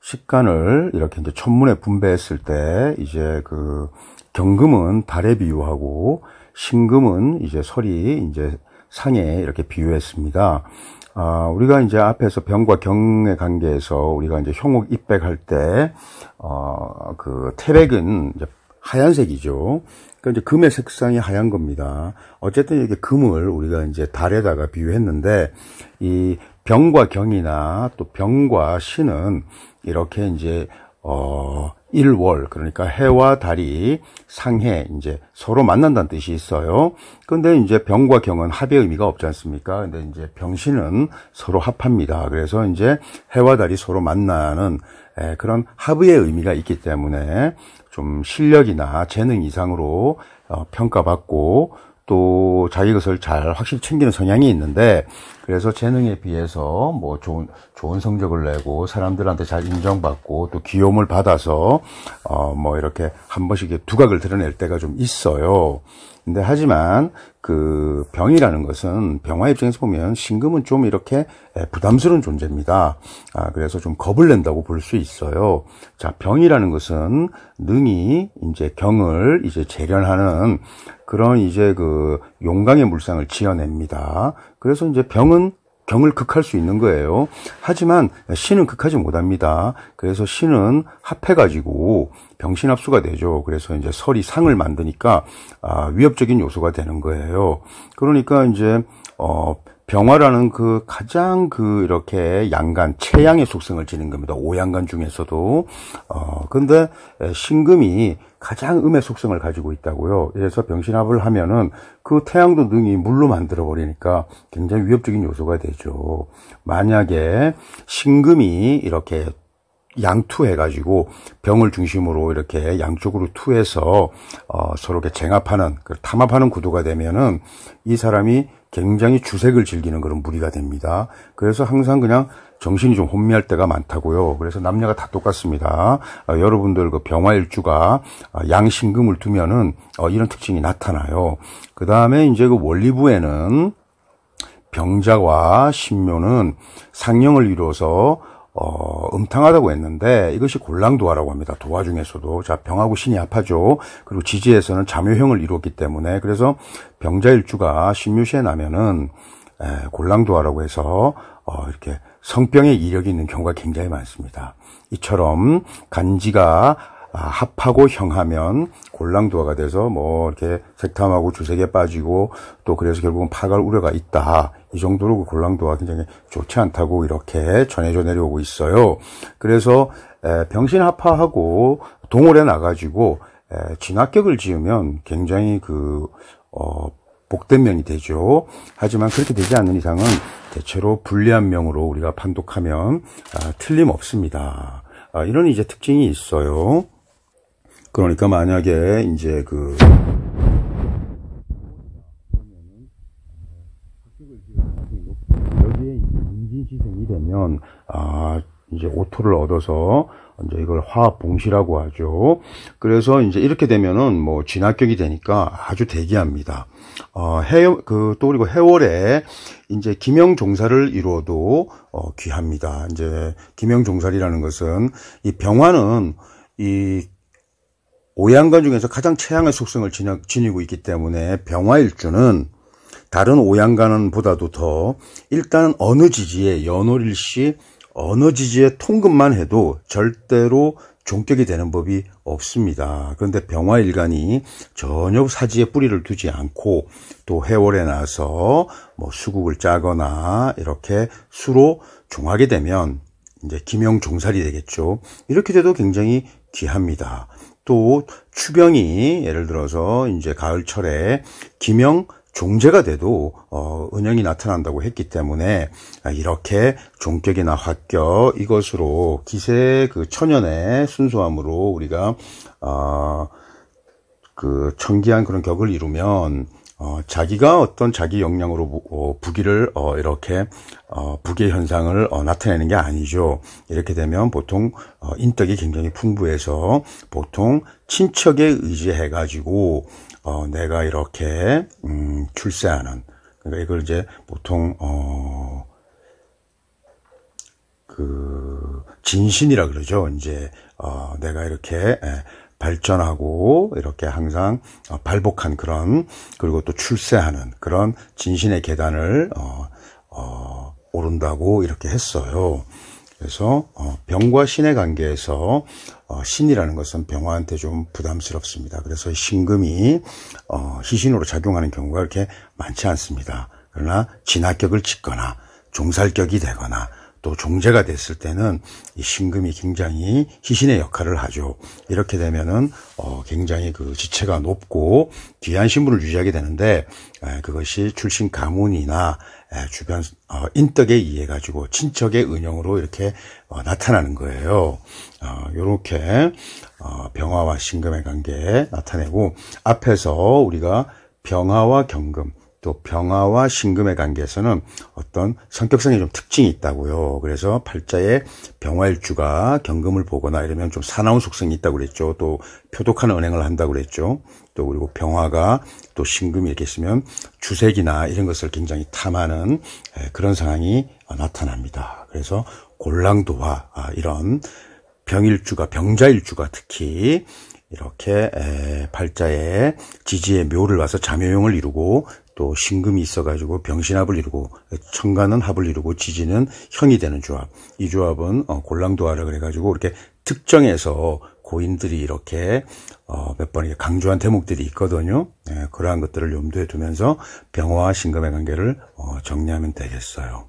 식간을 이렇게 이제 천문에 분배했을 때 이제 경금은 달에 비유하고 신금은 이제 설이 이제 상에 이렇게 비유했습니다. 우리가 이제 앞에서 병과 경의 관계에서 우리가 이제 형옥 입백할 때, 태백은 이제 하얀색이죠. 그러니까 이제 금의 색상이 하얀 겁니다. 어쨌든 이게 금을 우리가 이제 달에다가 비유했는데, 이 병과 경이나 또 병과 신은 이렇게 이제, 일월, 그러니까 해와 달이 상해, 이제 서로 만난다는 뜻이 있어요. 근데 이제 병과 경은 합의 의미가 없지 않습니까? 근데 이제 병신은 서로 합합니다. 그래서 이제 해와 달이 서로 만나는 그런 합의의 의미가 있기 때문에 좀 실력이나 재능 이상으로 평가받고 또 자기 것을 잘 확실히 챙기는 성향이 있는데, 그래서 재능에 비해서 뭐 좋은 성적을 내고 사람들한테 잘 인정받고 또 귀여움을 받아서 뭐 이렇게 한 번씩 두각을 드러낼 때가 좀 있어요. 근데 하지만 병이라는 것은 병화 입장에서 보면 신금은 좀 이렇게 부담스러운 존재입니다. 그래서 좀 겁을 낸다고 볼 수 있어요. 자, 병이라는 것은 능히 이제 경을 이제 재련하는 그런 이제 용광의 물상을 지어냅니다. 그래서 이제 병은 경을 극할 수 있는 거예요. 하지만 신은 극하지 못합니다. 그래서 신은 합해가지고 병신합수가 되죠. 그래서 이제 설이 상을 만드니까 위협적인 요소가 되는 거예요. 그러니까 이제 병화라는 가장 이렇게 양간, 최양의 속성을 지닌 겁니다. 오양간 중에서도. 근데 신금이 가장 음의 속성을 가지고 있다고요. 그래서 병신합을 하면은 태양도 능히 물로 만들어 버리니까 굉장히 위협적인 요소가 되죠. 만약에 신금이 이렇게 양투해가지고 병을 중심으로 이렇게 양쪽으로 투해서 서로 이렇게 쟁합하는, 탐합하는 구도가 되면은 이 사람이 굉장히 주색을 즐기는 그런 무리가 됩니다. 그래서 항상 그냥 정신이 좀 혼미할 때가 많다고요. 그래서 남녀가 다 똑같습니다. 여러분들 병화일주가 양신금을 두면은 이런 특징이 나타나요. 그 다음에 이제 원리부에는 병자와 신묘는 상령을 이루어서 음탕하다고 했는데 이것이 곤랑도화라고 합니다. 도화 중에서도. 자, 병하고 신이 합하죠. 그리고 지지에서는 자묘형을 이루었기 때문에, 그래서 병자일주가 신묘시에 나면은 곤랑도화라고 해서 이렇게 성병의 이력이 있는 경우가 굉장히 많습니다. 이처럼 간지가 합하고 형하면 곤랑도화가 돼서 뭐 이렇게 색탐하고 주색에 빠지고 또 그래서 결국은 파갈 우려가 있다. 이 정도로 곤랑도화가 굉장히 좋지 않다고 이렇게 전해져 내려오고 있어요. 그래서 병신합하하고 동홀에 나가지고 진합격을 지으면 굉장히 복된 명이 되죠. 하지만 그렇게 되지 않는 이상은 대체로 불리한 명으로 우리가 판독하면 틀림없습니다. 이런 이제 특징이 있어요. 그러니까 만약에 이제 여기에 이제 인진시생이 되면 이제 오토를 얻어서 이제 이걸 화합봉시라고 하죠. 그래서 이제 이렇게 되면은 뭐 진합격이 되니까 아주 대기합니다. 또 그리고 해월에 이제 기명종사를 이루어도 귀합니다. 이제 기명종살이라는 것은 이 병화는 이 오양간 중에서 가장 최양의 속성을 지니고 있기 때문에 병화일주는 다른 오양간은 보다도 더 일단 어느 지지에 연월일시 어느 지지의 통근만 해도 절대로 종격이 되는 법이 없습니다. 그런데 병화일간이 전혀 사지에 뿌리를 두지 않고 또 해월에 나서 뭐 수국을 짜거나 이렇게 수로 종하게 되면 이제 기명종살이 되겠죠. 이렇게 돼도 굉장히 귀합니다. 또 추병이 예를 들어서 이제 가을철에 기명 종제가 돼도 은영이 나타난다고 했기 때문에 이렇게 종격이나 합격 이것으로 기세 천연의 순수함으로 우리가 청기한 그런 격을 이루면 자기가 어떤 자기 역량으로 부기를 이렇게 부기의 현상을 나타내는 게 아니죠. 이렇게 되면 보통 인덕이 굉장히 풍부해서 보통 친척에 의지해 가지고 내가 이렇게 출세하는, 그러니까 이걸 이제 보통 진신이라 그러죠. 이제 내가 이렇게 발전하고 이렇게 항상 발복한 그런, 그리고 또 출세하는 그런 진신의 계단을 오른다고 이렇게 했어요. 그래서 병과 신의 관계에서 신이라는 것은 병화한테 좀 부담스럽습니다. 그래서 신금이 희신으로 작용하는 경우가 그렇게 많지 않습니다. 그러나 진화격을 짓거나 종살격이 되거나 또 종제가 됐을 때는 이 신금이 굉장히 희신의 역할을 하죠. 이렇게 되면은 굉장히 그 지체가 높고 귀한 신분을 유지하게 되는데, 그것이 출신 가문이나 주변 인덕에 의해 가지고 친척의 은영으로 이렇게 나타나는 거예요. 요렇게 병화와 신금의 관계 나타내고, 앞에서 우리가 병화와 경금, 또 병화와 신금의 관계에서는 어떤 성격상의 좀 특징이 있다고요. 그래서 팔자에 병화일주가 경금을 보거나 이러면 좀 사나운 속성이 있다고 그랬죠. 또 표독한 언행을 한다고 그랬죠. 또 그리고 병화가 또 신금이 이렇게 있으면 주색이나 이런 것을 굉장히 탐하는 그런 상황이 나타납니다. 그래서 골랑도와 이런 병일주가, 병자일주가 특히 이렇게 팔자에 지지의 묘를 와서 자묘용을 이루고, 또 신금이 있어가지고 병신합을 이루고, 천간은 합을 이루고 지지는 형이 되는 조합. 이 조합은 골랑도화라 그래가지고 이렇게 특정해서 고인들이 이렇게 몇 번 강조한 대목들이 있거든요. 그러한 것들을 염두에 두면서 병화와 신금의 관계를 정리하면 되겠어요.